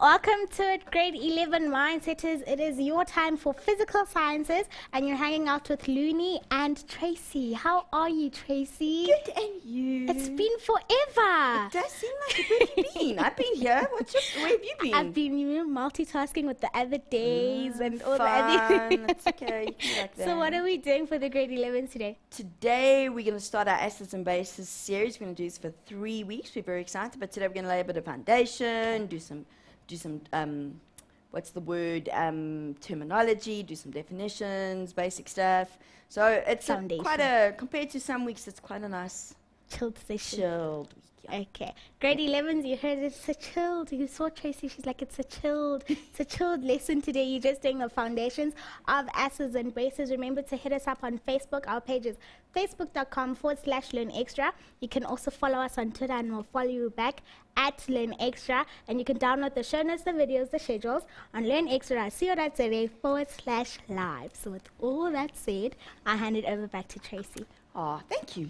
Welcome to it, grade 11 Mindsetters. It is your time for physical sciences, and you're hanging out with Looney and Tracy. How are you, Tracy? Good, and you? It's been forever. It does seem like it. Where have you been? I've been here. Where have you been? I've been multitasking with the other days and all the other. That's okay. You can like that. So what are we doing for the grade 11 today? Today we're going to start our acids and bases series. We're going to do this for 3 weeks. We're very excited, but today we're going to lay a bit of foundation, do some what's the word, terminology, do some definitions, basic stuff. So it's compared to some weeks, it's quite a nice chilled session. Chilled week. Yeah. Okay. Grade 11s, you heard it's a chilled. You saw Tracy, she's like, it's a chilled lesson today. You're just doing the foundations of acids and bases. Remember to hit us up on Facebook. Our page is facebook.com/learnextra. You can also follow us on Twitter, and we'll follow you back at learnextra. And you can download the show notes, the videos, the schedules on learnextra.co.za/live. So with all that said, I hand it over back to Tracy. Oh, thank you,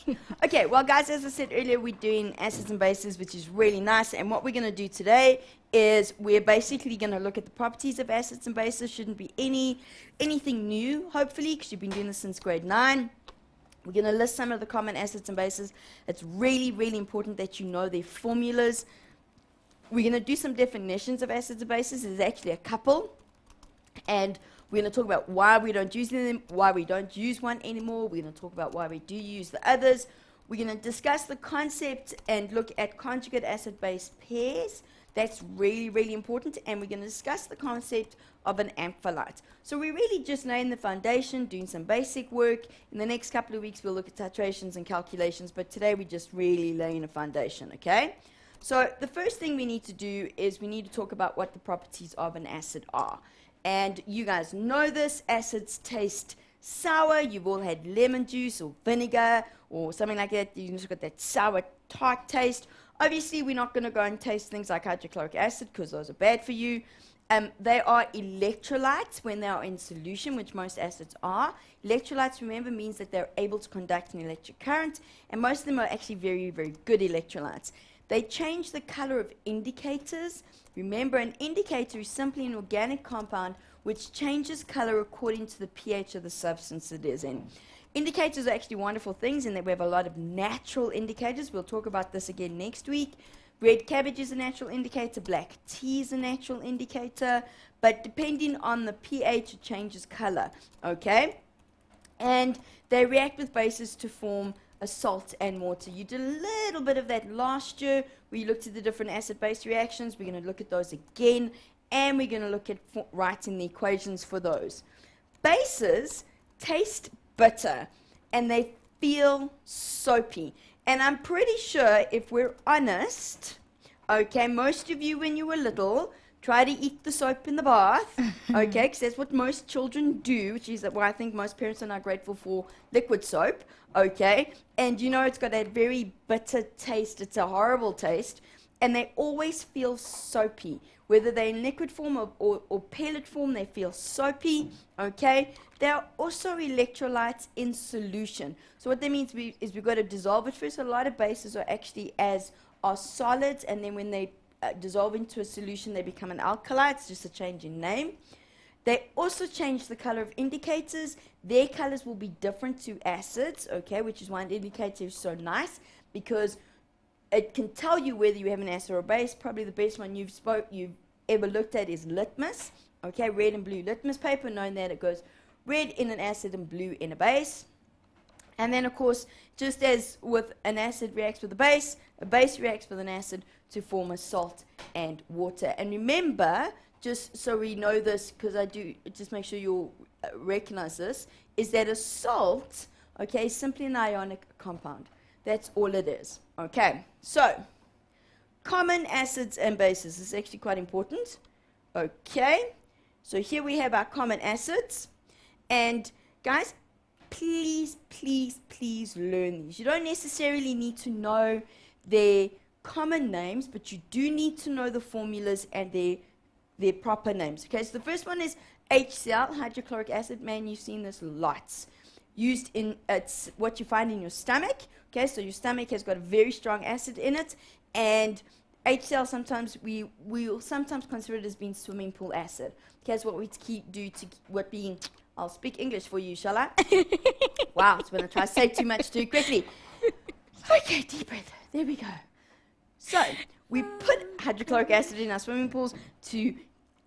Lee. Okay, well, guys, as I said earlier, we're doing acids and bases, which is really nice. And what we're going to do today is we're basically going to look at the properties of acids and bases. Shouldn't be anything new, hopefully, because you've been doing this since grade 9. We're going to list some of the common acids and bases. It's really, really important that you know their formulas. We're going to do some definitions of acids and bases. There's actually a couple. And we're going to talk about why we don't use them, why we don't use one anymore. We're going to talk about why we do use the others. We're going to discuss the concept and look at conjugate acid-base pairs. That's really, really important. And we're going to discuss the concept of an ampholyte. So we're really just laying the foundation, doing some basic work. In the next couple of weeks, we'll look at titrations and calculations. But today, we're just really laying a foundation, okay? So the first thing we need to do is we need to talk about what the properties of an acid are. And you guys know this, acids taste sour. You've all had lemon juice or vinegar or something like that. You've just got that sour, tart taste. Obviously, we're not going to go and taste things like hydrochloric acid because those are bad for you. They are electrolytes when they are in solution, which most acids are. Electrolytes, remember, means that they're able to conduct an electric current, and most of them are actually very, very good electrolytes. They change the color of indicators. Remember, an indicator is simply an organic compound which changes color according to the pH of the substance it is in. Indicators are actually wonderful things, and we have a lot of natural indicators. We'll talk about this again next week. Red cabbage is a natural indicator. Black tea is a natural indicator. But depending on the pH, it changes color. Okay? And they react with bases to form a salt and water. You did a little bit of that last year. We looked at the different acid-base reactions. We're going to look at those again, and we're going to look at writing the equations for those. Bases taste bitter, and they feel soapy. And I'm pretty sure, if we're honest, okay, most of you when you were little try to eat the soap in the bath, okay, because that's what most children do, which is why I think most parents are now grateful for liquid soap, okay, and you know it's got that very bitter taste. It's a horrible taste, and they always feel soapy. Whether they're in liquid form or pellet form, they feel soapy, okay. There are also electrolytes in solution. So what that means is we've got to dissolve it first. A lot of bases are actually are solids, and then when they dissolve into a solution, they become an alkali. It's just a change in name. They also change the color of indicators. Their colors will be different to acids, okay, which is why an indicator is so nice, because it can tell you whether you have an acid or a base. Probably the best one you've ever looked at is litmus, okay, red and blue litmus paper, knowing that it goes red in an acid and blue in a base. And then, of course, just as with an acid reacts with a base reacts with an acid to form a salt and water. And remember, just so we know this, because I do, just make sure you'll recognize this, is that a salt, okay, is simply an ionic compound. That's all it is. Okay, so common acids and bases. This is actually quite important. Okay, so here we have our common acids. And guys, please, please, please learn these. You don't necessarily need to know their common names, but you do need to know the formulas and their proper names. Okay, so the first one is HCl, hydrochloric acid. Man, you've seen this lots. Used in, it's what you find in your stomach. Okay, so your stomach has got a very strong acid in it, and HCl sometimes we'll sometimes consider it as being swimming pool acid. Here's what we I'll speak English for you, shall I? Wow, it's when I try to say too much too quickly. Okay, deep breath. There we go. So we put hydrochloric acid in our swimming pools to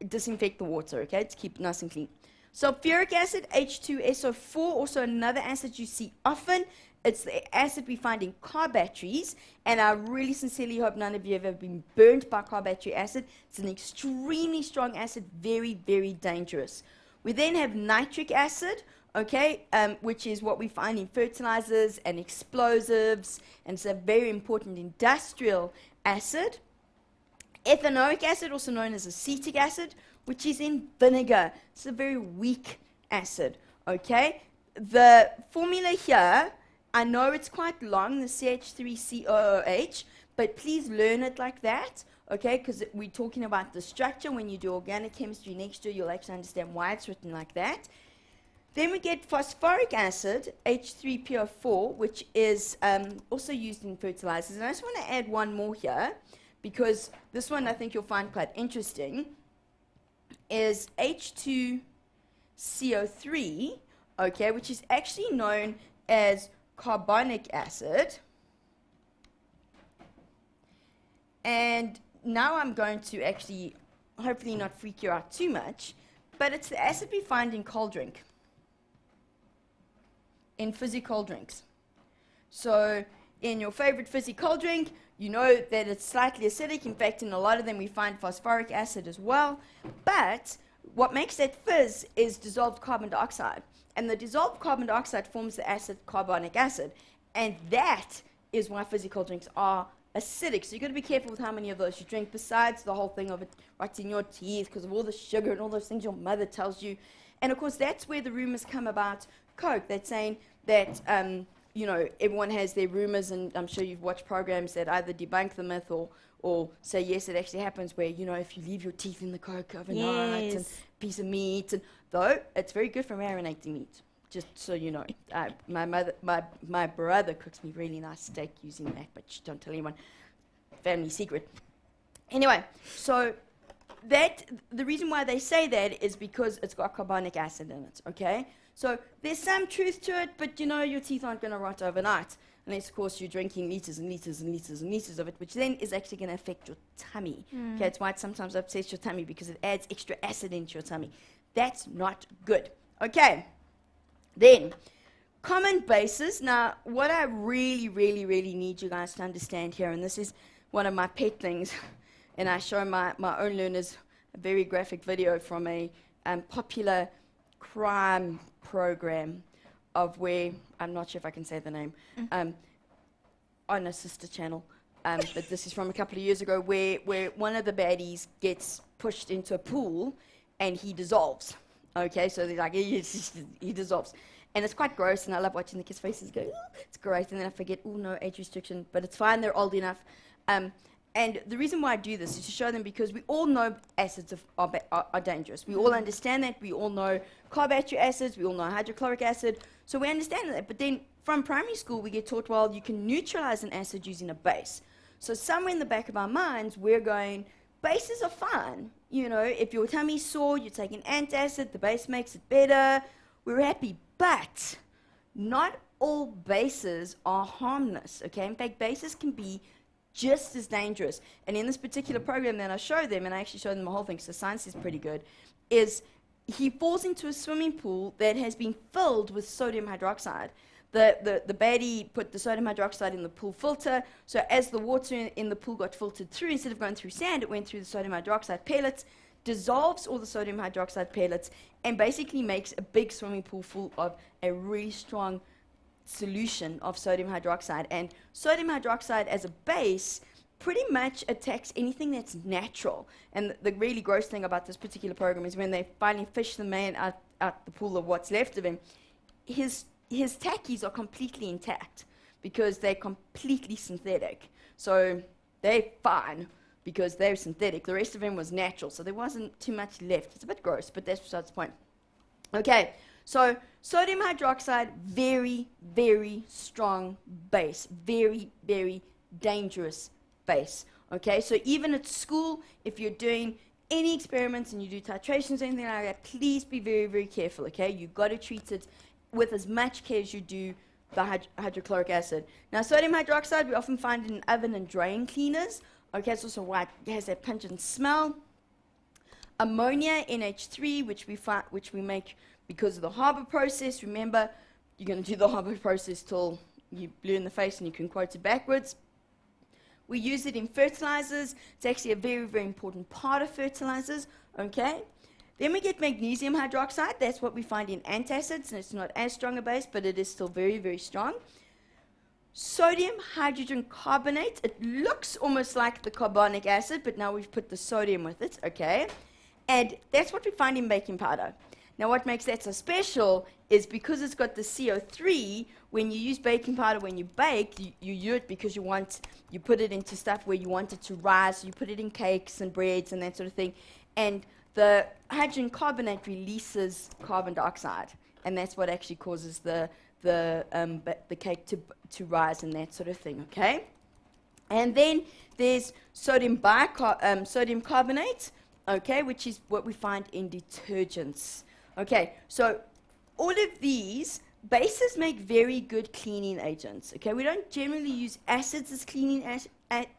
disinfect the water, okay, to keep it nice and clean. Sulfuric acid, H2SO4, also another acid you see often. It's the acid we find in car batteries, and I really sincerely hope none of you have ever been burnt by car battery acid. It's an extremely strong acid, very, very dangerous. We then have nitric acid, okay, which is what we find in fertilizers and explosives, and it's a very important industrial acid. Ethanoic acid, also known as acetic acid, which is in vinegar. It's a very weak acid, okay? The formula here, I know it's quite long, the CH3COOH, but please learn it like that, okay? Because we're talking about the structure. When you do organic chemistry next year, you'll actually understand why it's written like that. Then we get phosphoric acid, H3PO4, which is also used in fertilizers. And I just want to add one more here, because this one I think you'll find quite interesting, is H2CO3, okay, which is actually known as carbonic acid. And now I'm going to actually hopefully not freak you out too much, but it's the acid we find in cold drink, in fizzy cold drinks. So in your favorite fizzy cold drink, you know that it's slightly acidic. In fact, in a lot of them we find phosphoric acid as well. But what makes that fizz is dissolved carbon dioxide. And the dissolved carbon dioxide forms the acid carbonic acid. And that is why fizzy cold drinks are acidic. So you've got to be careful with how many of those you drink, besides the whole thing of it right in your teeth because of all the sugar and all those things your mother tells you. And of course, that's where the rumors come about Coke. That's saying that, you know, everyone has their rumors, and I'm sure you've watched programs that either debunk the myth or say, yes, it actually happens, where, you know, if you leave your teeth in the Coke overnight and piece of meat, and though it's very good for marinating meat, just so you know. My brother cooks me really nice steak using that, but shh, don't tell anyone. Family secret. Anyway, so that the reason why they say that is because it's got carbonic acid in it, okay? So there's some truth to it, but you know your teeth aren't going to rot overnight, unless of course you're drinking liters and liters and liters and liters of it, which then is actually going to affect your tummy. Okay, it's why it sometimes upsets your tummy, because it adds extra acid into your tummy. That's not good. Okay, then common bases. Now, what I really, really, really need you guys to understand here, and this is one of my pet things, and I show my own learners a very graphic video from a popular crime program of where, I'm not sure if I can say the name, on a sister channel, but this is from a couple of years ago, where one of the baddies gets pushed into a pool and he dissolves. Okay, so they're like, he dissolves. And it's quite gross, and I love watching the kids' faces go, it's great, and then I forget, no, age restriction, but it's fine, they're old enough. And the reason why I do this is to show them, because we all know acids are dangerous. We all understand that. We all know car battery acids. We all know hydrochloric acid. So we understand that. But then from primary school, we get taught, well, you can neutralize an acid using a base. So somewhere in the back of our minds, we're going, bases are fine. You know, if your tummy's sore, you take an antacid, the base makes it better. We're happy. But not all bases are harmless, okay? In fact, bases can be just as dangerous. And in this particular program that I show them, and I actually show them the whole thing, so science is pretty good, is he falls into a swimming pool that has been filled with sodium hydroxide. The baddie put the sodium hydroxide in the pool filter, so as the water in the pool got filtered through, instead of going through sand, it went through the sodium hydroxide pellets, dissolves all the sodium hydroxide pellets, and basically makes a big swimming pool full of a really strong solution of sodium hydroxide. And sodium hydroxide as a base pretty much attacks anything that's natural. And the really gross thing about this particular program is when they finally fish the man out the pool of what's left of him, his tackies are completely intact because they're completely synthetic. So they're fine because they're synthetic. The rest of him was natural, so there wasn't too much left. It's a bit gross, but that's besides the point. Okay, so sodium hydroxide, very, very strong base. Very, very dangerous base. Okay, so even at school, if you're doing any experiments and you do titrations or anything like that, please be very, very careful, okay? You've got to treat it with as much care as you do the hydrochloric acid. Now, sodium hydroxide, we often find it in oven and drain cleaners. Okay, it's also why it has that pungent smell. Ammonia, NH3, which we make because of the Haber process. Remember, you're going to do the Haber process till you blue in the face and you can quote it backwards. We use it in fertilizers. It's actually a very, very important part of fertilizers, okay? Then we get magnesium hydroxide. That's what we find in antacids, and it's not as strong a base, but it is still very, very strong. Sodium hydrogen carbonate. It looks almost like the carbonic acid, but now we've put the sodium with it, okay? And that's what we find in baking powder. Now, what makes that so special is because it's got the CO3, when you use baking powder when you bake, you do it because you put it into stuff where you want it to rise. So you put it in cakes and breads and that sort of thing. And the hydrogen carbonate releases carbon dioxide. And that's what actually causes the cake to rise and that sort of thing, okay? And then there's sodium carbonate, okay, which is what we find in detergents. Okay, so all of these bases make very good cleaning agents. Okay, we don't generally use acids as cleaning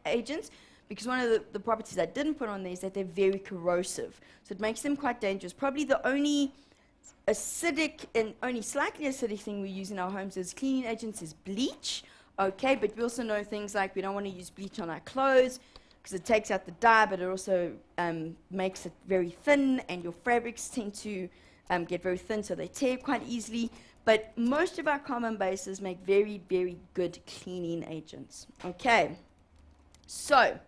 agents because one of the properties I didn't put on there is that they're very corrosive. So it makes them quite dangerous. Probably the only acidic and only slightly acidic thing we use in our homes as cleaning agents is bleach. Okay, but we also know things like we don't want to use bleach on our clothes because it takes out the dye, but it also makes it very thin, and your fabrics tend to get very thin, so they tear quite easily. But most of our common bases make very, very good cleaning agents. Okay, so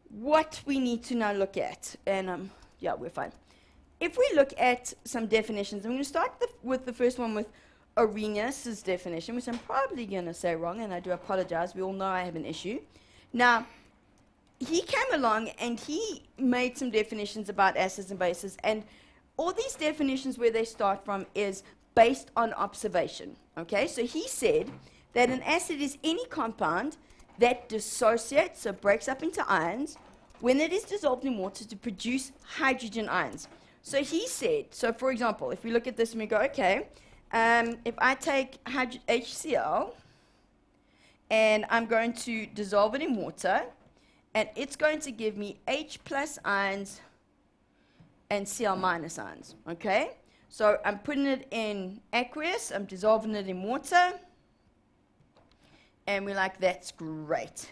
what we need to now look at, and yeah, we're fine. If we look at some definitions, I'm going to start with the first one with Arrhenius' definition, which I'm probably going to say wrong, and I do apologize. We all know I have an issue. Now, he came along and he made some definitions about acids and bases, and all these definitions where they start from is based on observation. Okay, so he said that an acid is any compound that dissociates, so breaks up into ions, when it is dissolved in water to produce hydrogen ions. So he said, so for example, if we look at this and we go, okay, if I take HCl and I'm going to dissolve it in water, and it's going to give me H plus ions and Cl minus ions, okay? So I'm putting it in aqueous, I'm dissolving it in water, and we're like, that's great.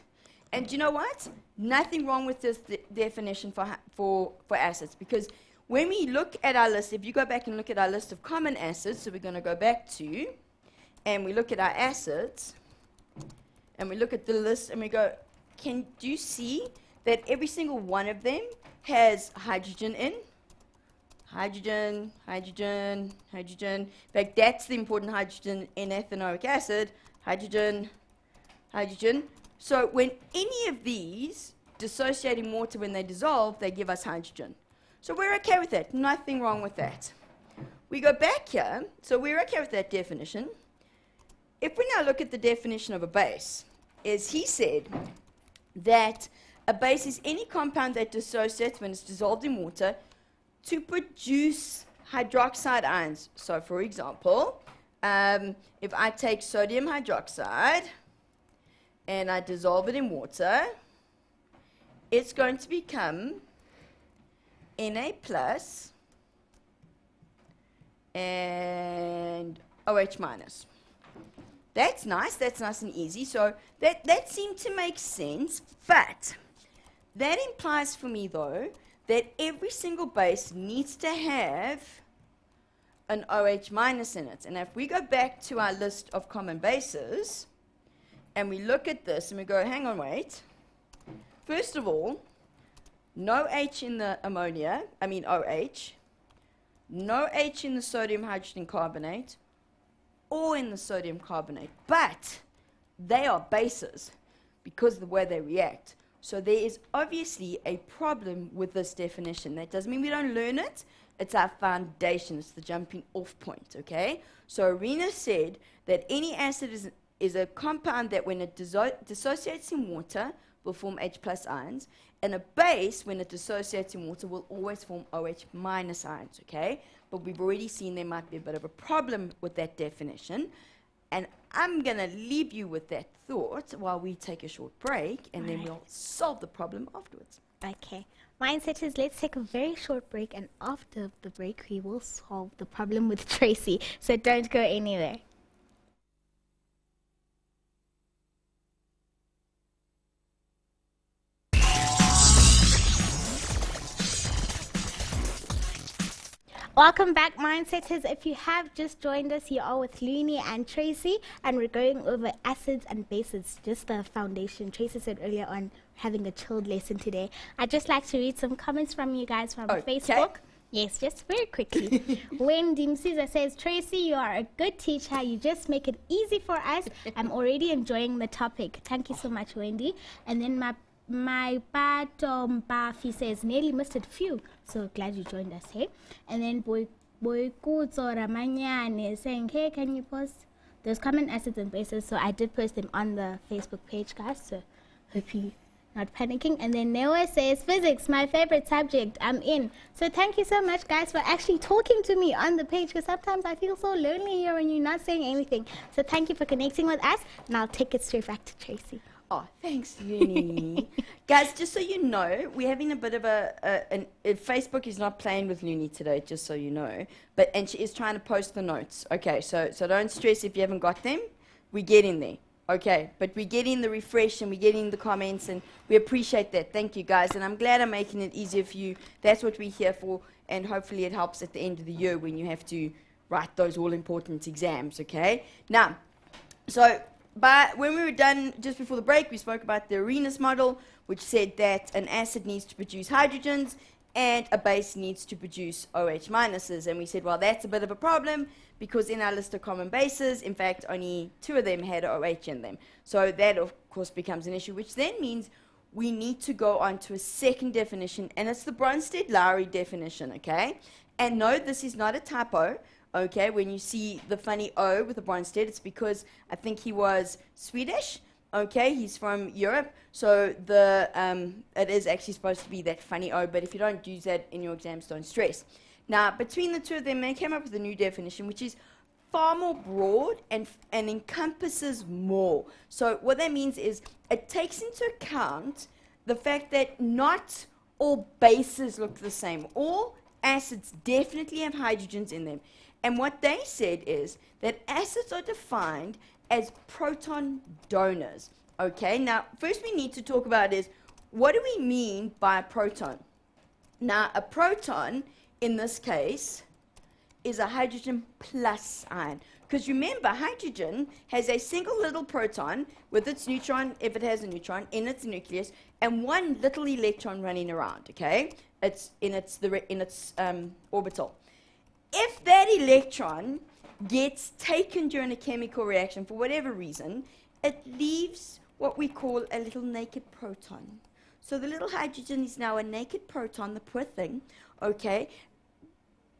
And you know what? Nothing wrong with this definition for acids, because when we look at our list, if you go back and look at our list of common acids, so we're going to go back to, and we look at our acids, and we look at the list, and we go, do you see that every single one of them has hydrogen in? Hydrogen, hydrogen, hydrogen. In fact, that's the important hydrogen in ethanoic acid. Hydrogen, hydrogen. So when any of these dissociate in water when they dissolve, they give us hydrogen. So we're okay with that. Nothing wrong with that. We go back here. So we're okay with that definition. If we now look at the definition of a base, is he said that a base is any compound that dissociates when it's dissolved in water to produce hydroxide ions. So for example, if I take sodium hydroxide and I dissolve it in water, it's going to become Na plus and OH minus. That's nice and easy. So that seemed to make sense, but that implies for me though that every single base needs to have an OH minus in it. And if we go back to our list of common bases and we look at this and we go, hang on, wait. First of all, no H in the ammonia, OH, no H in the sodium hydrogen carbonate, or in the sodium carbonate, but they are bases because of the way they react. So there is obviously a problem with this definition. That doesn't mean we don't learn it. It's our foundation. It's the jumping off point, okay? So Arrhenius said that any acid is a compound that when it dissociates in water will form H plus ions, and a base, when it dissociates in water, will always form OH minus ions, okay? But we've already seen there might be a bit of a problem with that definition, and I'm going to leave you with that thought while we take a short break, and then we'll solve the problem afterwards. Okay. Mindsetters, let's take a very short break, and after the break, we will solve the problem with Tracy. So don't go anywhere. Welcome back, Mindsetters. If you have just joined us, you are with Looney and Tracy, and we're going over acids and bases, just the foundation. Tracy said earlier on, having a chilled lesson today. I'd just like to read some comments from you guys from Facebook. Yes, just very quickly. Wendy Msiza says, Tracy, you are a good teacher. You just make it easy for us. I'm already enjoying the topic. Thank you so much, Wendy. And then my Batom Bafi says, nearly missed it. Phew. So glad you joined us, hey? And then Boykutso Ramanyane is saying, hey, can you post those common acids and bases? So I did post them on the Facebook page, guys. So hope you not panicking. And then Noah says, physics, my favorite subject. I'm in. So thank you so much, guys, for actually talking to me on the page, because sometimes I feel so lonely here when you're not saying anything. So thank you for connecting with us, and I'll take it straight back to Tracy. Oh, thanks, Looney. Guys, just so you know, we're having a bit of Facebook is not playing with Looney today, just so you know. And she is trying to post the notes. Okay, so don't stress if you haven't got them. We're getting there. Okay, but we're getting the refresh and we're getting the comments, and we appreciate that. Thank you, guys. And I'm glad I'm making it easier for you. That's what we're here for. And hopefully it helps at the end of the year when you have to write those all-important exams, okay? Now, but when we were done just before the break, we spoke about the Arrhenius model, which said that an acid needs to produce hydrogens and a base needs to produce OH minuses. And we said, well, that's a bit of a problem because in our list of common bases, in fact, only 2 of them had OH in them. So that, of course, becomes an issue, which then means we need to go on to a second definition, and it's the Brønsted-Lowry definition, okay? And no, this is not a typo. Okay, when you see the funny O with the Brønsted, it's because I think he was Swedish. Okay, he's from Europe, so it is actually supposed to be that funny O, but if you don't use that in your exams, don't stress. Now, between the two of them, they came up with a new definition, which is far more broad and encompasses more. So what that means is it takes into account the fact that not all bases look the same. All acids definitely have hydrogens in them. And what they said is that acids are defined as proton donors. Okay, now first we need to talk about is, what do we mean by a proton? Now a proton in this case is a hydrogen plus ion. Because remember, hydrogen has a single little proton with its neutron, if it has a neutron, in its nucleus, and one little electron running around, okay? It's in its orbital. If that electron gets taken during a chemical reaction for whatever reason, it leaves what we call a little naked proton. So the little hydrogen is now a naked proton, the poor thing, okay?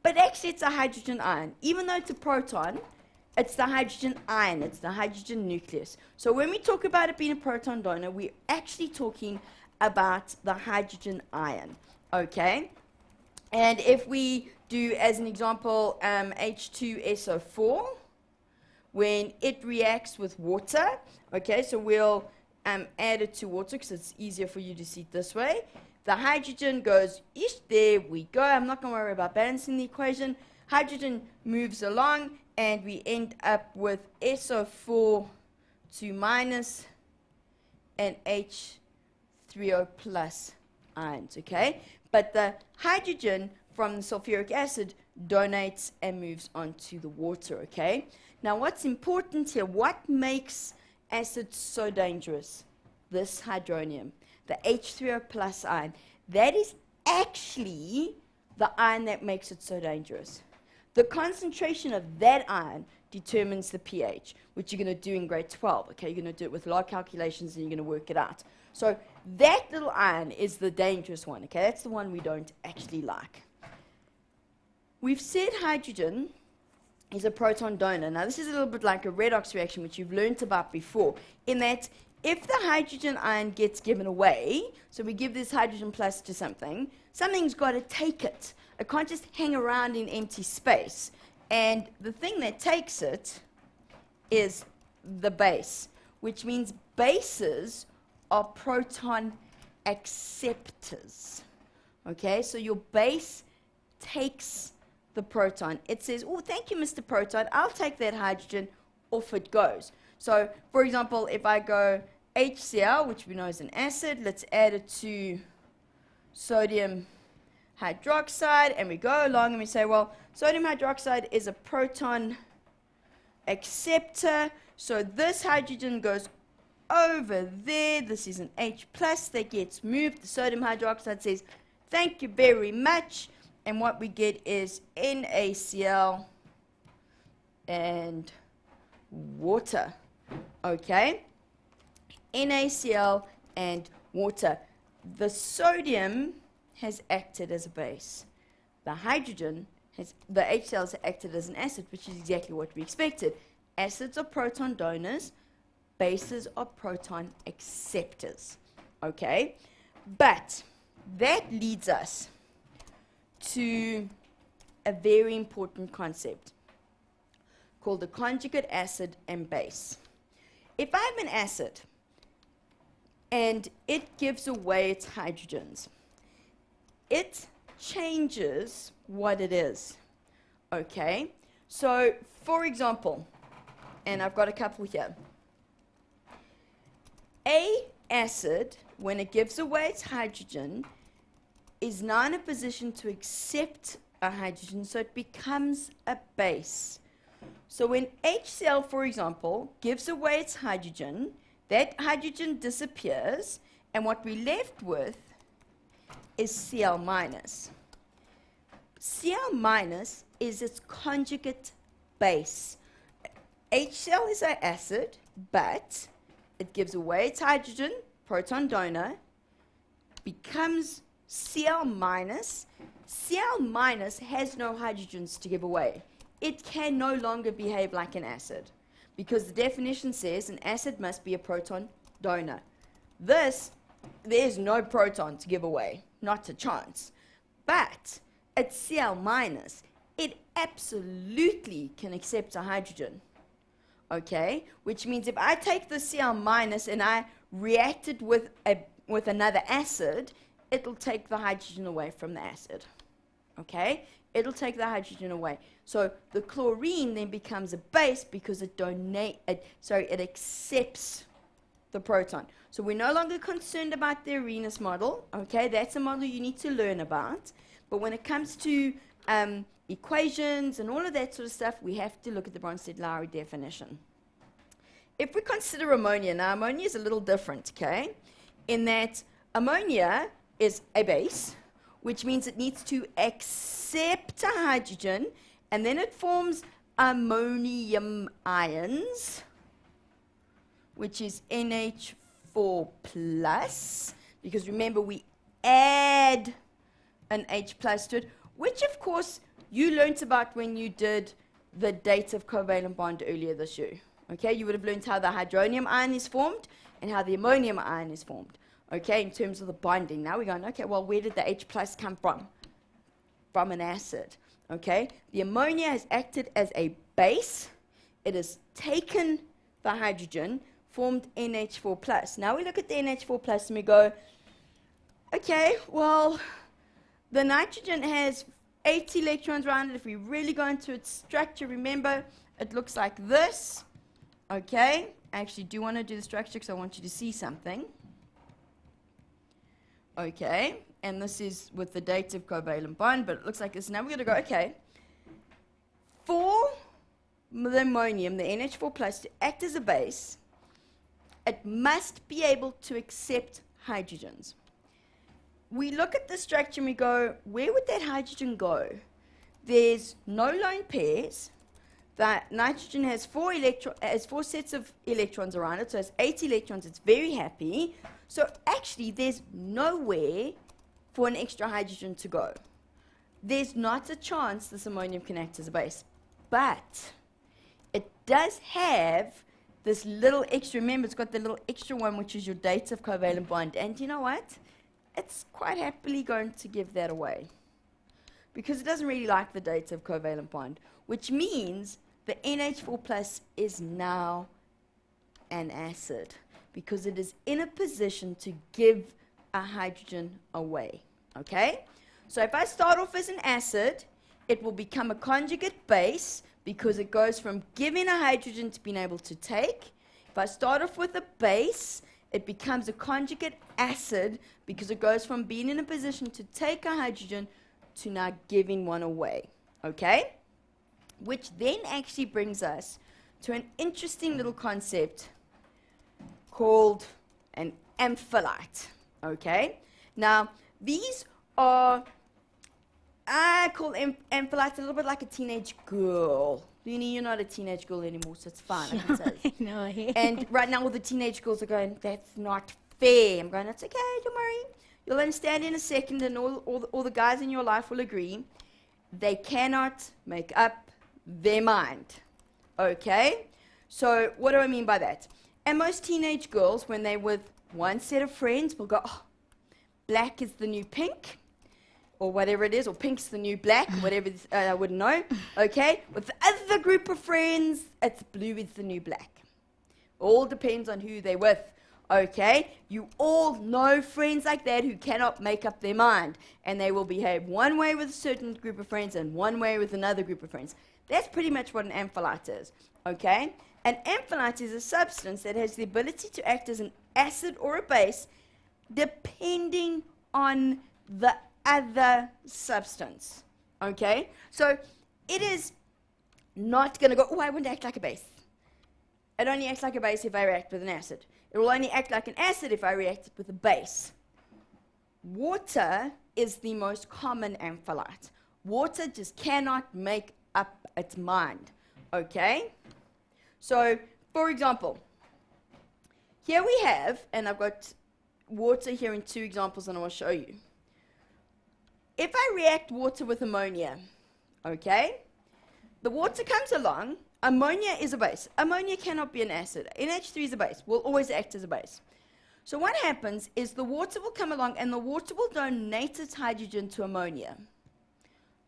But actually it's a hydrogen ion. Even though it's a proton, it's the hydrogen ion, it's the hydrogen nucleus. So when we talk about it being a proton donor, we're actually talking about the hydrogen ion, okay? And if we do, as an example, H2SO4, when it reacts with water, okay, so we'll add it to water because it's easier for you to see it this way. The hydrogen goes, there we go. I'm not going to worry about balancing the equation. Hydrogen moves along, and we end up with SO4 2 minus and H3O plus ions, okay? But the hydrogen from the sulfuric acid donates and moves on to the water, okay? Now what's important here, what makes acids so dangerous? This hydronium, the H3O plus ion. That is actually the ion that makes it so dangerous. The concentration of that ion determines the pH, which you're going to do in grade 12, okay? You're going to do it with log calculations and you're going to work it out. So that little ion is the dangerous one, okay? That's the one we don't actually like. We've said hydrogen is a proton donor. Now, this is a little bit like a redox reaction, which you've learnt about before, in that if the hydrogen ion gets given away, so we give this hydrogen plus to something, something's got to take it. It can't just hang around in empty space. And the thing that takes it is the base, which means bases are proton acceptors. Okay, so your base takes the proton. It says, oh, thank you, Mr. Proton, I'll take that hydrogen, off it goes. So, for example, if I go HCl, which we know is an acid, let's add it to sodium hydroxide, and we go along and we say, well, sodium hydroxide is a proton acceptor, so this hydrogen goes over there, this is an H plus that gets moved, the sodium hydroxide says, thank you very much, and what we get is NaCl and water, okay? NaCl and water. The sodium has acted as a base. The hydrogen the HCl has acted as an acid, which is exactly what we expected. Acids are proton donors, bases are proton acceptors. Okay? But that leads us to a very important concept called the conjugate acid and base. If I have an acid and it gives away its hydrogens, it changes what it is. Okay? So, for example, and I've got a couple here. A acid, when it gives away its hydrogen, is now in a position to accept a hydrogen, so it becomes a base. So when HCl, for example, gives away its hydrogen, that hydrogen disappears, and what we're left with is Cl minus. Cl minus is its conjugate base. HCl is an acid, but it gives away its hydrogen, proton donor, becomes Cl minus. Cl minus has no hydrogens to give away. It can no longer behave like an acid because the definition says an acid must be a proton donor. There's no proton to give away, not a chance. But at Cl minus, it absolutely can accept a hydrogen. Okay? Which means if I take the Cl minus and I react it with another acid, it'll take the hydrogen away from the acid. Okay? It'll take the hydrogen away. So the chlorine then becomes a base because it accepts the proton. So we're no longer concerned about the Arrhenius model. Okay? That's a model you need to learn about. But when it comes to equations and all of that sort of stuff, we have to look at the Brønsted-Lowry definition. If we consider ammonia, now ammonia is a little different, okay? In that ammonia is a base, which means it needs to accept a hydrogen, and then it forms ammonium ions, which is NH4+, because remember we add an H plus to it, which of course you learnt about when you did the dative covalent bond earlier this year. Okay, you would have learnt how the hydronium ion is formed and how the ammonium ion is formed. Okay, in terms of the bonding. Now we're going, okay, well, where did the H plus come from? From an acid. Okay, the ammonia has acted as a base. It has taken the hydrogen, formed NH4+. Now we look at the NH4+ and we go, okay, well, the nitrogen has 8 electrons around it. If we really go into its structure, remember, it looks like this. Okay, I actually do want to do the structure because I want you to see something. Okay, and this is with the dative covalent bond, but it looks like this. Now we're going to go, okay, for the ammonium, the NH4+, to act as a base, it must be able to accept hydrogens. We look at the structure and we go, where would that hydrogen go? There's no lone pairs. That nitrogen has four sets of electrons around it, so it's 8 electrons. It's very happy. So actually, there's nowhere for an extra hydrogen to go. There's not a chance this ammonium can act as a base. But it does have this little extra, remember it's got the little extra one, which is your dative covalent bond. And you know what? It's quite happily going to give that away, because it doesn't really like the dative covalent bond, which means the NH4 plus is now an acid, because it is in a position to give a hydrogen away. Okay? So if I start off as an acid, it will become a conjugate base, because it goes from giving a hydrogen to being able to take. If I start off with a base, it becomes a conjugate acid, because it goes from being in a position to take a hydrogen to now giving one away. Okay? Which then actually brings us to an interesting little concept called an ampholyte. Okay? Now, these are, I call ampholytes a little bit like a teenage girl. Looney, you're not a teenage girl anymore, so it's fine. I can say. No, And right now all the teenage girls are going, that's not fair. I'm going, that's okay, don't worry. You'll understand in a second, and all the guys in your life will agree. They cannot make up their mind. Okay? So what do I mean by that? And most teenage girls, when they're with one set of friends, will go, oh, black is the new pink, or whatever it is, or pink's the new black, whatever it is, I wouldn't know. Okay? With the other group of friends, it's blue is the new black. All depends on who they're with. Okay? You all know friends like that who cannot make up their mind, and they will behave one way with a certain group of friends and one way with another group of friends. That's pretty much what an ampholyte is. Okay? An ampholyte is a substance that has the ability to act as an acid or a base depending on the other substance. Okay? So it is not going to go, oh, I want to act like a base. It only acts like a base if I react with an acid. It will only act like an acid if I react with a base. Water is the most common ampholyte. Water just cannot make up its mind. Okay? So, for example, here we have, and I've got water here in 2 examples, and I will show you. If I react water with ammonia, okay, the water comes along, ammonia is a base. Ammonia cannot be an acid. NH3 is a base, will always act as a base. So what happens is the water will come along, and the water will donate its hydrogen to ammonia.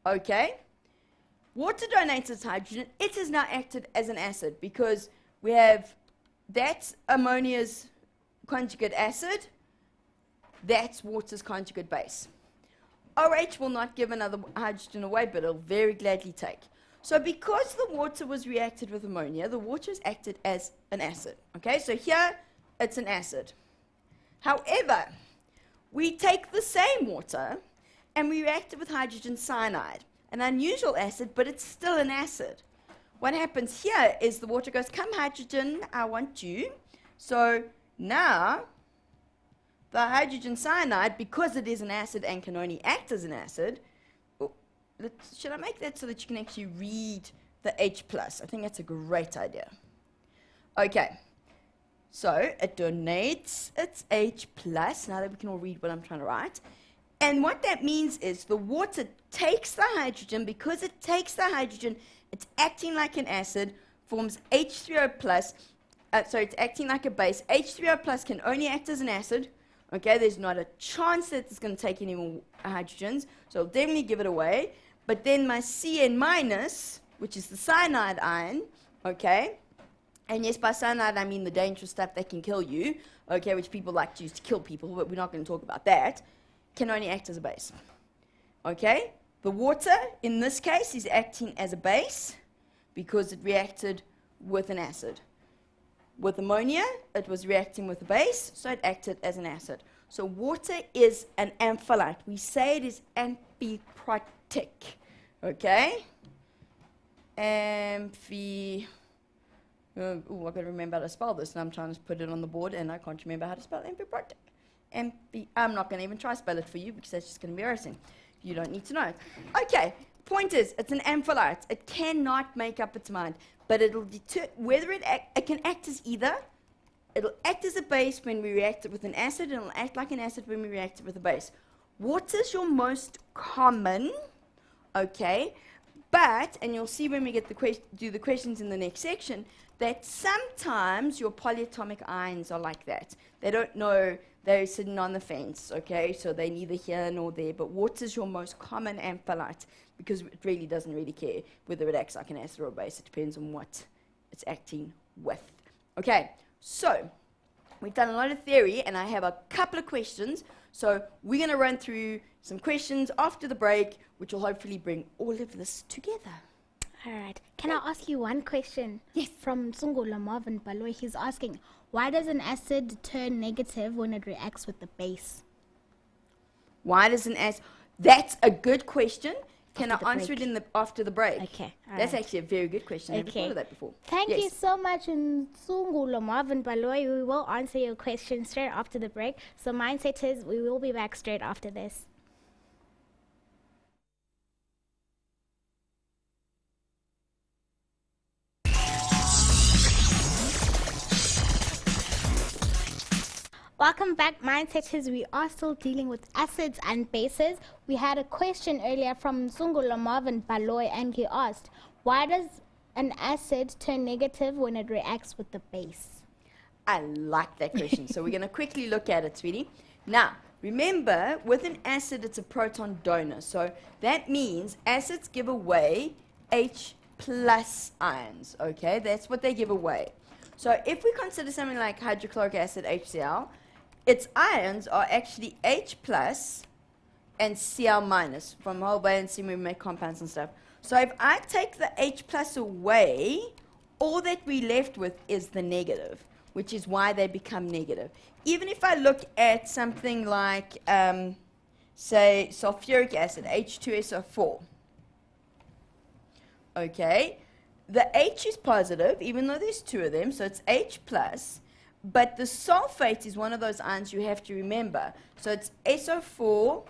Okay? Water donates its hydrogen. It has now acted as an acid, because we have that's ammonia's conjugate acid, that's water's conjugate base. OH will not give another hydrogen away, but it'll very gladly take. So because the water was reacted with ammonia, the water has acted as an acid. Okay, so here it's an acid. However, we take the same water and we react it with hydrogen cyanide, an unusual acid, but it's still an acid. What happens here is the water goes, come hydrogen, I want you. So now the hydrogen cyanide, because it is an acid and can only act as an acid, should I make that so that you can actually read the H+? I think that's a great idea. Okay, so it donates its H+, now that we can all read what I'm trying to write. And what that means is the water takes the hydrogen. Because it takes the hydrogen, it's acting like an acid, forms H3O+. So it's acting like a base. H3O+ can only act as an acid. Okay, there's not a chance that it's going to take any more hydrogens, so I'll definitely give it away. But then my Cn minus, which is the cyanide ion, okay, and yes, by cyanide I mean the dangerous stuff that can kill you, okay, which people like to use to kill people, but we're not going to talk about that, can only act as a base. Okay, the water in this case is acting as a base because it reacted with an acid. With ammonia, it was reacting with a base, so it acted as an acid. So water is an ampholyte. We say it is amphiprotic. Okay? I've got to remember how to spell this, and I'm trying to put it on the board, and I can't remember how to spell amphiprotic. I'm not going to even try to spell it for you, because that's just going to be embarrassing. You don't need to know. Okay, point is, it's an ampholyte. It cannot make up its mind, but it'll deter whether it can act as either. It'll act as a base when we react it with an acid, and it'll act like an acid when we react it with a base. Water's your most common, okay, But, and you'll see when we get do the questions in the next section, that sometimes your polyatomic ions are like that. They don't know, they're sitting on the fence, okay? So they're neither here nor there. But water's your most common ampholyte because it really doesn't really care whether it acts like an acid or a base. It depends on what it's acting with. Okay, so we've done a lot of theory, and I have a couple of questions. So we're going to run through some questions after the break, which will hopefully bring all of this together. All right. Can I ask you one question? Yes. From Sungula Marvin Baloy, he's asking, why does an acid turn negative when it reacts with the base? Why does an acid... That's a good question. Can I answer break. it after the break? Okay. That's actually a very good question. I never thought of that before. Thank you so much, Sungula Marvin Baloy. We will answer your question straight after the break. So Mindsetters, we will be back straight after this. Welcome back, Mindsetters. We are still dealing with acids and bases. We had a question earlier from Sungula Marvin Baloy, and he asked, why does an acid turn negative when it reacts with the base? I like that question. So we're going to quickly look at it, sweetie. Now, remember, with an acid, it's a proton donor. So that means acids give away H plus ions, okay? That's what they give away. So if we consider something like hydrochloric acid, HCl, its ions are actually H plus and Cl minus from whole valency when we make compounds and stuff. So if I take the H plus away, all that we're left with is the negative, which is why they become negative. Even if I look at something like, say, sulfuric acid, H2SO4, okay, the H is positive, even though there's two of them, so it's H plus, but the sulfate is one of those ions you have to remember. So it's SO4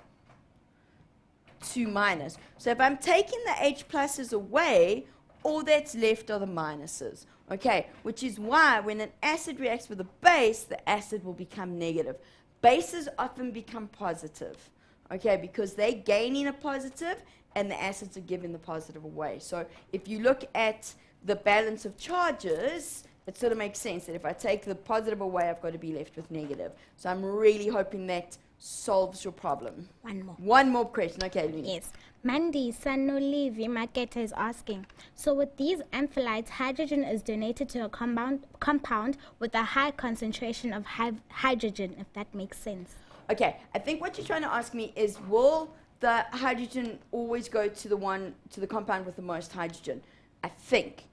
2 minus. So if I'm taking the H pluses away, all that's left are the minuses. Okay, which is why when an acid reacts with a base, the acid will become negative. Bases often become positive, okay, because they're gaining a positive and the acids are giving the positive away. So if you look at the balance of charges, it sort of makes sense that if I take the positive away, I've got to be left with negative. So I'm really hoping that solves your problem. One more question. Okay, Luni. Yes. Mandy Sanulivi Maketa is asking, so with these ampholytes, hydrogen is donated to a compound with a high concentration of hydrogen, if that makes sense. Okay, I think what you're trying to ask me is, will the hydrogen always go to the compound with the most hydrogen? I think.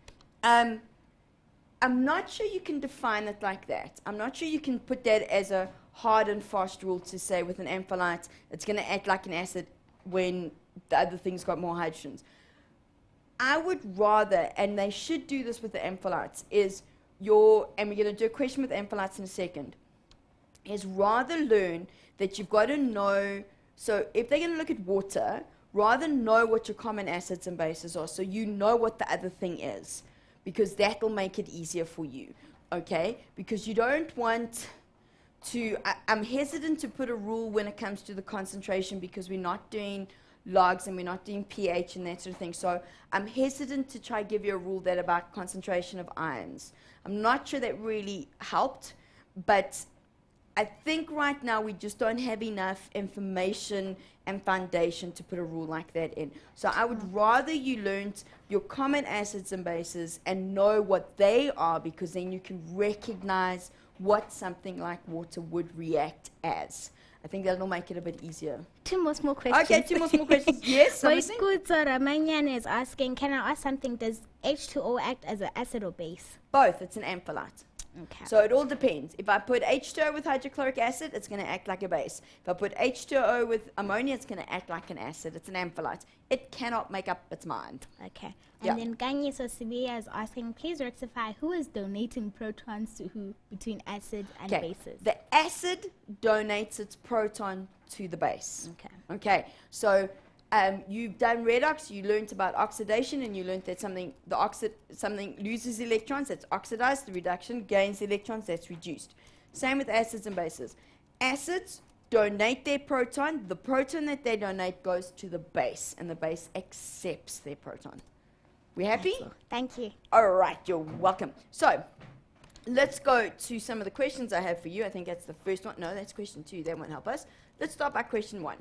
I'm not sure you can define it like that. I'm not sure you can put that as a hard and fast rule to say with an ampholyte, it's going to act like an acid when the other things got more hydrogens. I would rather, and they should do this with the ampholytes, and we're going to do a question with ampholytes in a second, is rather learn that you've got to know, so if they're going to look at water, rather know what your common acids and bases are, so you know what the other thing is, because that will make it easier for you, okay? Because you don't want to, I'm hesitant to put a rule when it comes to the concentration because we're not doing logs and we're not doing pH and that sort of thing. So I'm hesitant to try give you a rule that about concentration of ions. I'm not sure that really helped, but I think right now we just don't have enough information and foundation to put a rule like that in. So I would rather you learn your common acids and bases and know what they are, because then you can recognize what something like water would react as. I think that'll make it a bit easier. Two more small questions. Okay, two more small questions. Yes, Boyskuta Ramanyan is asking, can I ask something? Does H2O act as an acid or base? Both. It's an ampholyte. Okay. So it all depends. If I put H2O with hydrochloric acid, it's going to act like a base. If I put H2O with ammonia, it's going to act like an acid. It's an ampholyte. It cannot make up its mind. Okay. And then Ganye Sosibia is asking, please rectify who is donating protons to who between acid and bases? The acid donates its proton to the base. Okay. Okay. So you've done redox, you learned about oxidation, and you learned that something loses electrons, that's oxidized, the reduction gains electrons, that's reduced. Same with acids and bases. Acids donate their proton. The proton that they donate goes to the base, and the base accepts their proton. We happy? Thank you. All right, you're welcome. So let's go to some of the questions I have for you. I think that's the first one. No, that's question 2. That won't help us. Let's start by question 1.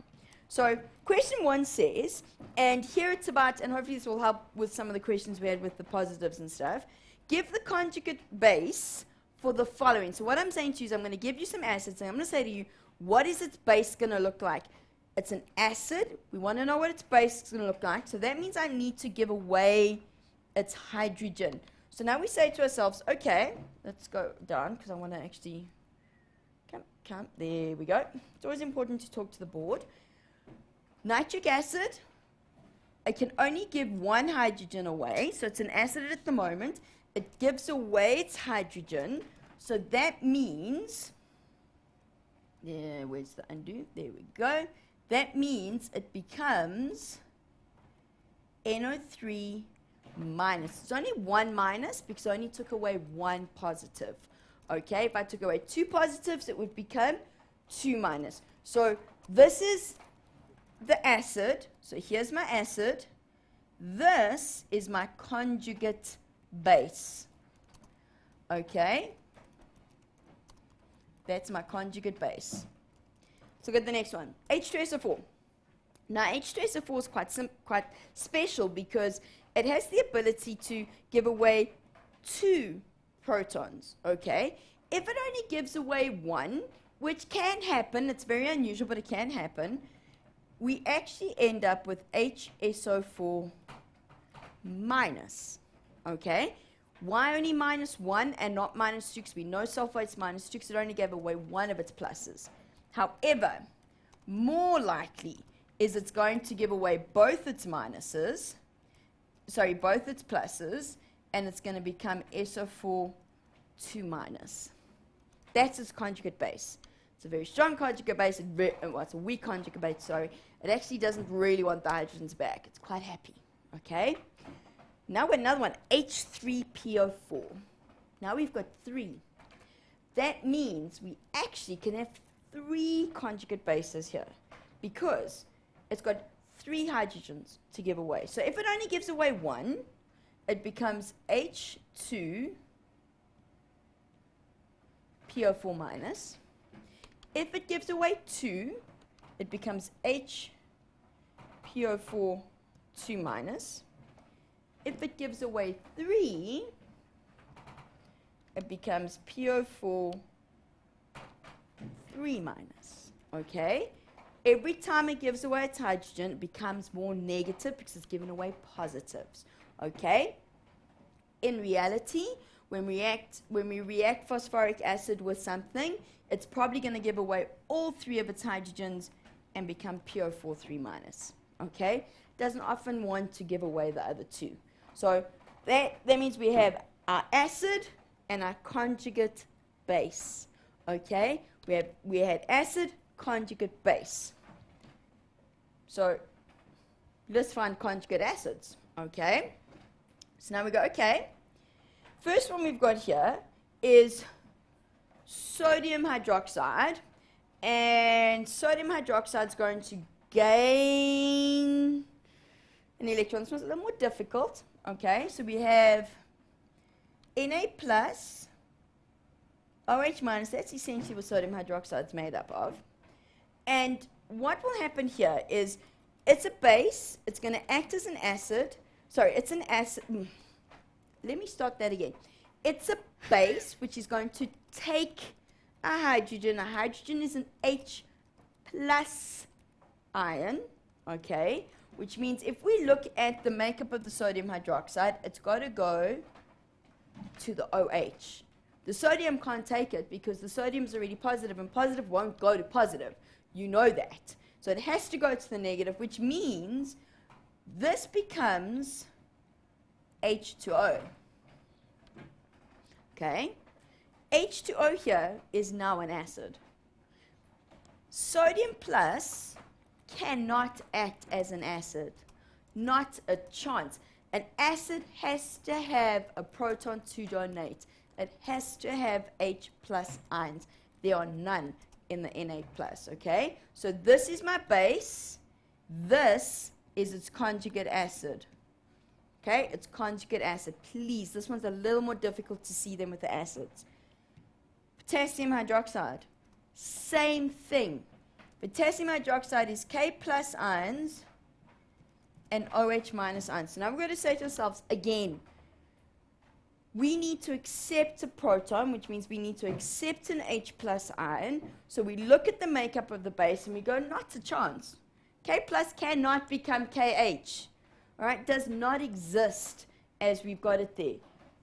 So question 1 says, and here it's about, and hopefully this will help with some of the questions we had with the positives and stuff, give the conjugate base for the following. So what I'm saying to you is I'm going to give you some acids, and I'm going to say to you, what is its base going to look like? It's an acid. We want to know what its base is going to look like. So that means I need to give away its hydrogen. So now we say to ourselves, okay, let's go down because I want to actually come. There we go. It's always important to talk to the board. Nitric acid, it can only give one hydrogen away. So it's an acid at the moment. It gives away its hydrogen. So that means, where's the undo? There we go. That means it becomes NO3 minus. It's only one minus because I only took away one positive. Okay, if I took away 2 positives, it would become 2 minus. So this is the acid. So here's my acid. This is my conjugate base. Okay, that's my conjugate base. So get the next one, H2SO4. Now H2SO4 is quite special because it has the ability to give away 2 protons, okay? If it only gives away 1, which can happen, it's very unusual, but it can happen, we actually end up with HSO4 minus, okay? Why only minus 1 and not minus 2? Because we know sulfate's minus 2 because it only gave away 1 of its pluses. However, more likely is it's going to give away both its pluses, and it's going to become SO4 2 minus. That's its conjugate base. It's a very strong conjugate base. It's a weak conjugate base, sorry. It actually doesn't really want the hydrogens back. It's quite happy, okay? Now we've got another one, H3PO4. Now we've got 3. That means we actually can have 3 conjugate bases here because it's got 3 hydrogens to give away. So if it only gives away 1, it becomes H2PO4 minus. If it gives away 2, it becomes HPO4 2 minus. If it gives away 3, it becomes PO4 3 minus. Okay? Every time it gives away its hydrogen, it becomes more negative because it's giving away positives. Okay? In reality, when we react phosphoric acid with something, it's probably going to give away all 3 of its hydrogens and become PO4 3 minus. Okay? Doesn't often want to give away the other 2. So that means we have our acid and our conjugate base. Okay? We had acid, conjugate base. So let's find conjugate acids. Okay? So now we go, okay. First one we've got here is sodium hydroxide. And sodium hydroxide is going to gain an electron. This one's a little more difficult. Okay, so we have Na plus, OH minus. That's essentially what sodium hydroxide is made up of. And what will happen here is it's a base. It's going to act as an acid. Sorry, it's an acid. Let me start that again. It's a base which is going to take a hydrogen. A hydrogen is an H plus ion, okay? Which means if we look at the makeup of the sodium hydroxide, it's got to go to the OH. The sodium can't take it because the sodium is already positive, and positive won't go to positive. You know that. So it has to go to the negative, which means this becomes H2O. Okay? H2O here is now an acid. Sodium plus cannot act as an acid. Not a chance. An acid has to have a proton to donate. It has to have H plus ions. There are none. in the Na plus, okay? So this is my base. This is its conjugate acid. Okay, it's conjugate acid. Please, this one's a little more difficult to see than with the acids. Potassium hydroxide, same thing. Potassium hydroxide is K plus ions and OH minus ions. So now we're going to say to ourselves again, we need to accept a proton, which means we need to accept an H plus ion. So we look at the makeup of the base and we go, not a chance. K plus cannot become KH. All right, does not exist as we've got it there.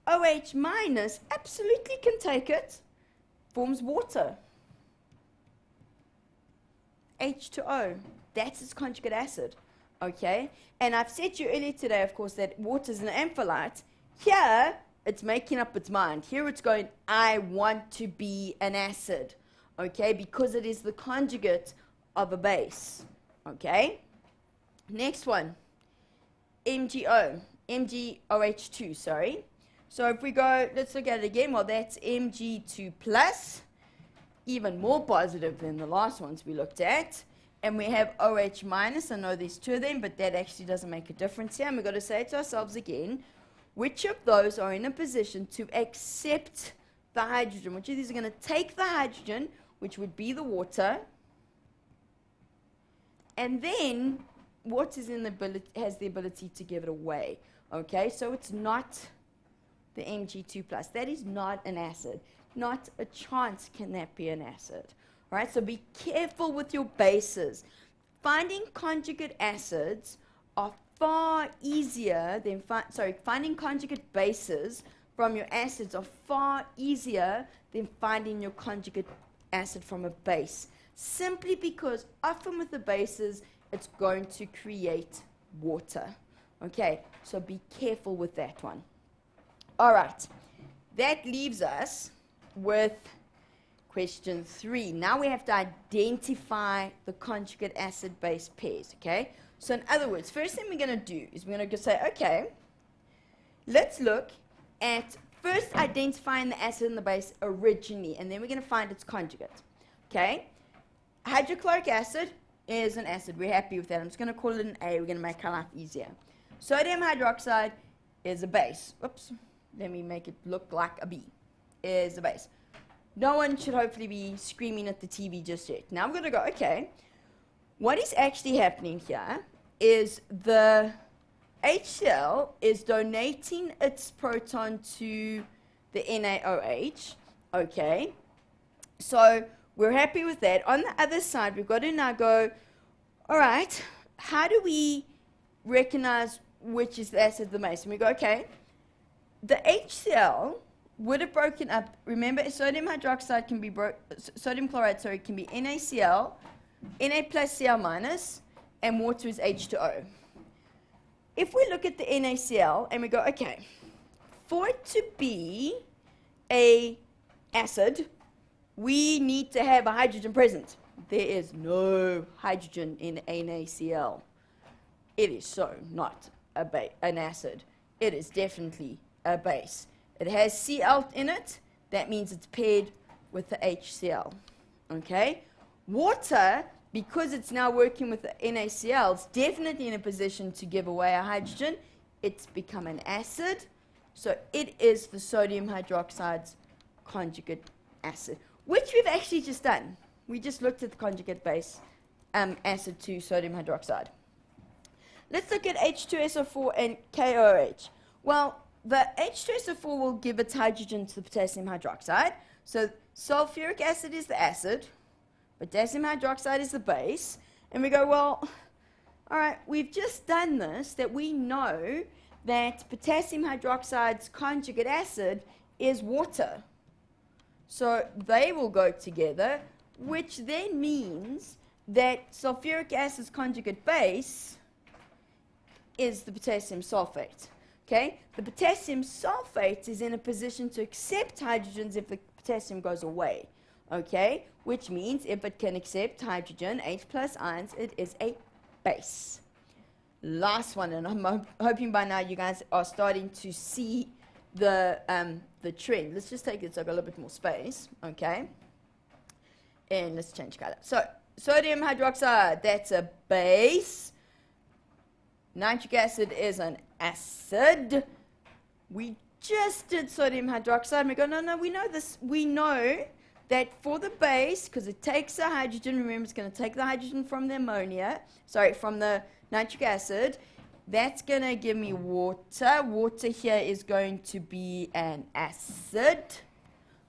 OH minus absolutely can take it, forms water. H to O, that's its conjugate acid. Okay, and I've said to you earlier today, of course, that water is an ampholyte. Here, it's making up its mind. Here it's going, I want to be an acid. Okay, because it is the conjugate of a base. Okay, next one. MgOH2, sorry. So if we go, let's look at it again. Well, that's Mg2 plus, even more positive than the last ones we looked at. And we have OH minus. I know there's two of them, but that actually doesn't make a difference here. And we've got to say to ourselves again, which of those are in a position to accept the hydrogen? Which of these are going to take the hydrogen, which would be the water, and then what is in the has the ability to give it away. Okay, so it's not the Mg2 plus. That is not an acid. Not a chance can that be an acid. All right, so be careful with your bases. Finding conjugate acids are far easier than finding conjugate bases from your acids are far easier than finding your conjugate acid from a base. Simply because often with the bases, it's going to create water. Okay, so be careful with that one. All right, that leaves us with question 3. Now we have to identify the conjugate acid-base pairs, okay? So in other words, first thing we're going to do is we're going to say, okay, let's look at first identifying the acid and the base originally, and then we're going to find its conjugate, okay? Hydrochloric acid is an acid. We're happy with that. I'm just going to call it an A. We're going to make our life easier. Sodium hydroxide is a base. Oops. Let me make it look like a B. Is a base. No one should hopefully be screaming at the TV just yet. Now I'm going to go, okay, what is actually happening here is the HCl is donating its proton to the NaOH. Okay. So we're happy with that. On the other side, we've got to now go, all right, how do we recognize which is the acid, the base? And we go, okay, the HCl would have broken up. Remember, sodium hydroxide can be sodium chloride, sorry, can be NaCl, Na plus Cl minus, and water is H2O. If we look at the NaCl and we go, okay, for it to be a acid, we need to have a hydrogen present. There is no hydrogen in NaCl. It is so not an acid. It is definitely a base. It has Cl in it. That means it's paired with the HCl. Okay? Water, because it's now working with the NaCl, it's definitely in a position to give away a hydrogen. It's become an acid. So it is the sodium hydroxide's conjugate acid, which we've actually just done. We just looked at the conjugate base acid to sodium hydroxide. Let's look at H2SO4 and KOH. Well, the H2SO4 will give its hydrogen to the potassium hydroxide. So sulfuric acid is the acid, potassium hydroxide is the base. And we go, well, all right, we've just done this, that we know that potassium hydroxide's conjugate acid is water. So they will go together, which then means that sulfuric acid's conjugate base is the potassium sulfate. Okay? The potassium sulfate is in a position to accept hydrogens if the potassium goes away. Okay? Which means if it can accept hydrogen, H plus ions, it is a base. Last one, and I'm hoping by now you guys are starting to see the trend. Let's just take it so I've got a little bit more space. Okay? And let's change color. So sodium hydroxide, that's a base. Nitric acid is an acid. We just did sodium hydroxide. We go, no, we know this. We know that for the base, because it takes the hydrogen, remember it's going to take the hydrogen from the from the nitric acid. That's going to give me water. Water here is going to be an acid.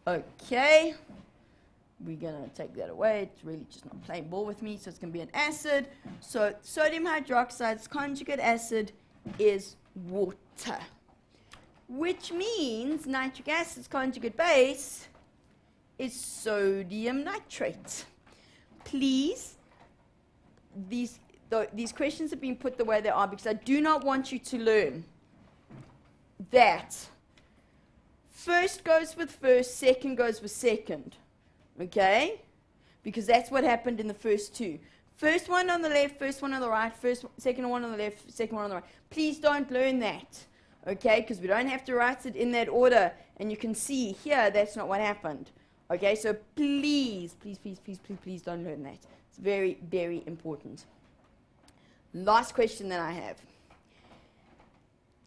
Okay. We're going to take that away. It's really just not playing ball with me, so it's going to be an acid. So sodium hydroxide's conjugate acid is water, which means nitric acid's conjugate base is sodium nitrate. Please, these questions have been put the way they are because I do not want you to learn that first goes with first, second goes with second. Okay? Because that's what happened in the first two. First one on the left, first one on the right, second one on the left, second one on the right. Please don't learn that. Okay? Because we don't have to write it in that order. And you can see here that's not what happened. Okay? So please don't learn that. It's very, very important. Last question that I have.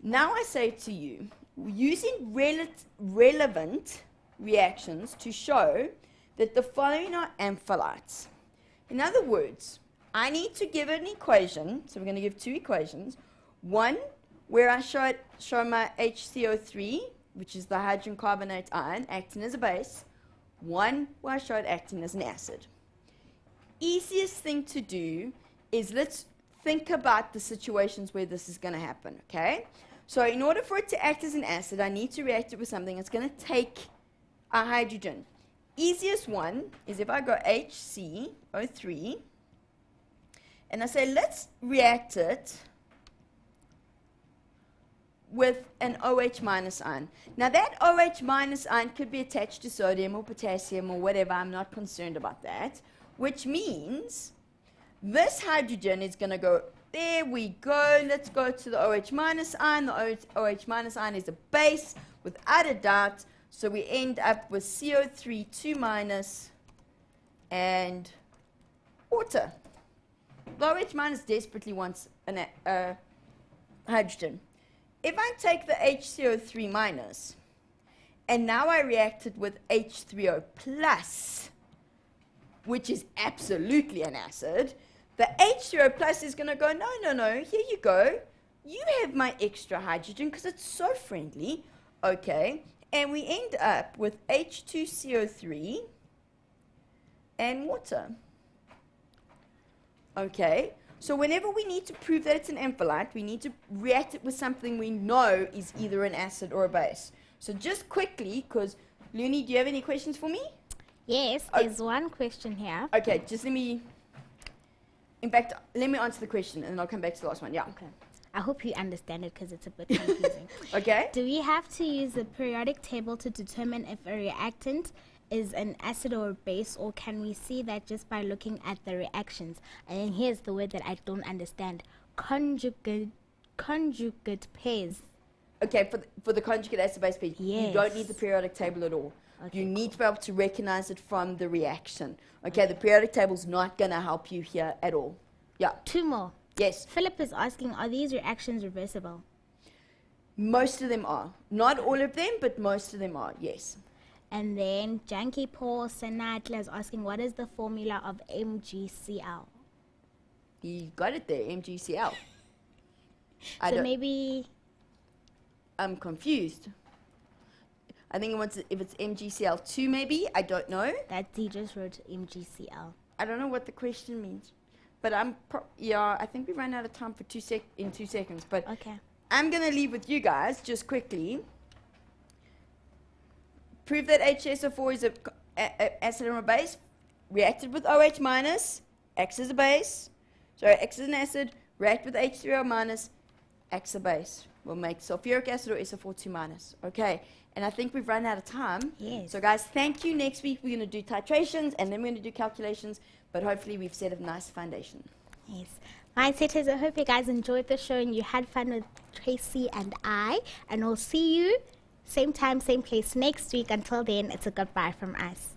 Now I say to you, using relevant reactions to show that the following are ampholytes. In other words, I need to give an equation, so we're going to give two equations. One, where I show my HCO3, which is the hydrogen carbonate ion, acting as a base. One, where I show it acting as an acid. Easiest thing to do is let's think about the situations where this is going to happen, okay? So in order for it to act as an acid, I need to react it with something that's going to take a hydrogen. Easiest one is if I go HCO3 and I say let's react it with an OH minus ion. Now that OH minus ion could be attached to sodium or potassium or whatever. I'm not concerned about that. Which means this hydrogen is going to go, there we go, let's go to the OH minus ion. The OH minus ion is a base without a doubt. So we end up with CO3, 2 minus, and water. The OH minus desperately wants a hydrogen. If I take the HCO3 minus, and now I react it with H3O plus, which is absolutely an acid, the H3O plus is going to go, no, here you go. You have my extra hydrogen because it's so friendly. Okay. And we end up with H2CO3 and water. Okay, so whenever we need to prove that it's an ampholyte, we need to react it with something we know is either an acid or a base. So just quickly, because Looney, do you have any questions for me? Yes, there's one question here. Okay, just let me answer the question and then I'll come back to the last one. Yeah. Okay. I hope you understand it because it's a bit confusing. Okay. Do we have to use the periodic table to determine if a reactant is an acid or a base, or can we see that just by looking at the reactions? And here's the word that I don't understand. Conjugate pairs. Okay, for the conjugate acid-base pair, yes. You don't need the periodic table at all. Okay, you need to be able to recognize it from the reaction. Okay, the periodic table's not going to help you here at all. Yeah. Two more. Yes. Philip is asking, are these reactions reversible? Most of them are. Not all of them, but most of them are, yes. And then Janky Paul Senatla is asking, what is the formula of MgCl? You got it there, MgCl. So maybe... I'm confused. I think it wants if it's MgCl2 maybe, I don't know. That he just wrote MgCl. I don't know what the question means. But I think we ran out of time for 2 seconds. But okay. I'm going to leave with you guys just quickly. Prove that HSO4 is a acid or a base. Reacted with OH minus, acts as a base. Sorry, acts as an acid. React with H3O minus, acts as a base. We'll make sulfuric acid or SO4 2 minus. Okay. And I think we've run out of time. Yes. So guys, thank you. Next week we're going to do titrations and then we're going to do calculations. But hopefully we've set a nice foundation. Yes. Mindsetters, I hope you guys enjoyed the show and you had fun with Tracy and I. And we'll see you same time, same place next week. Until then, it's a goodbye from us.